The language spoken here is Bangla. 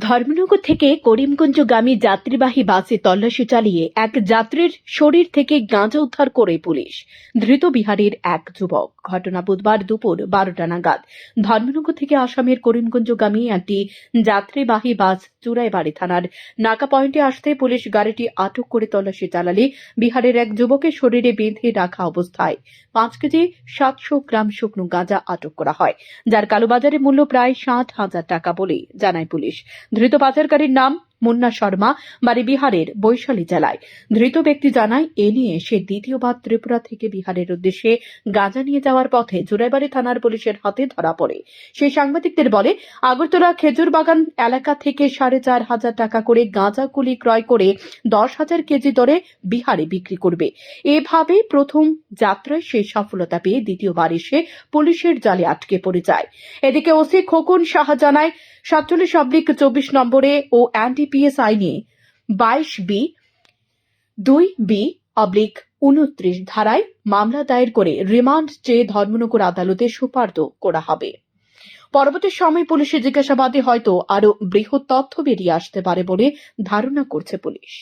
ধর্মনগর থেকে করিমগঞ্জগামী যাত্রীবাহী বাসে তল্লাশি চালিয়ে এক যাত্রীর শরীর থেকে গাঁজা উদ্ধার করে পুলিশ। ধৃত বিহারের এক যুবক। ঘটনা বুধবার দুপুর 12টা নাগাদ। ধর্মনগর থেকে আসামের করিমগঞ্জগামী একটি যাত্রীবাহী বাস চুরাইবাড়ি থানার নাকা পয়েন্টে আসতে পুলিশ গাড়িটি আটক করে তল্লাশি চালালে বিহারের এক যুবকের শরীরে বেঁধে রাখা অবস্থায় 5 কেজি 700 গ্রাম শুকনো গাঁজা আটক করা হয়, যার কালোবাজারে মূল্য প্রায় 60,000 টাকা বলে জানায় পুলিশ। ধৃত পাচারকারীর নাম মুন্না শর্মা, বাড়ি বিহারের বৈশালী জেলায়। ধৃত ব্যক্তি জানায়, এ নিয়ে সে দ্বিতীয়বার ত্রিপুরা থেকে বিহারের উদ্দেশ্যে গাঁজা নিয়ে যাওয়ার পথে চুরাইবাড়ি থানার পুলিশের হাতে ধরা পড়ে। সেই সাংবাদিকদের বলে, আগরতলা খেজুর বাগান এলাকা থেকে 4,500 টাকা করে গাঁজা কুলি ক্রয় করে 10,000 কেজি দরে বিহারে বিক্রি করবে। এভাবে প্রথম যাত্রায় সে সফলতা পেয়ে দ্বিতীয়বার এসে পুলিশের জালে আটকে পড়ে যায়। এদিকে ওসি খোকন সাহা জানায়, 47/24 নম্বরে ও এনডিপিএস আইনে 22B 2B/29 ধারায় মামলা দায়ের করে রিমান্ড চেয়ে ধর্মনগর আদালতে সোপর্দ করা হবে। পরবর্তী সময় পুলিশের জিজ্ঞাসাবাদে হয়তো আরো বৃহৎ তথ্য বেরিয়ে আসতে পারে বলে ধারণা করছে পুলিশ।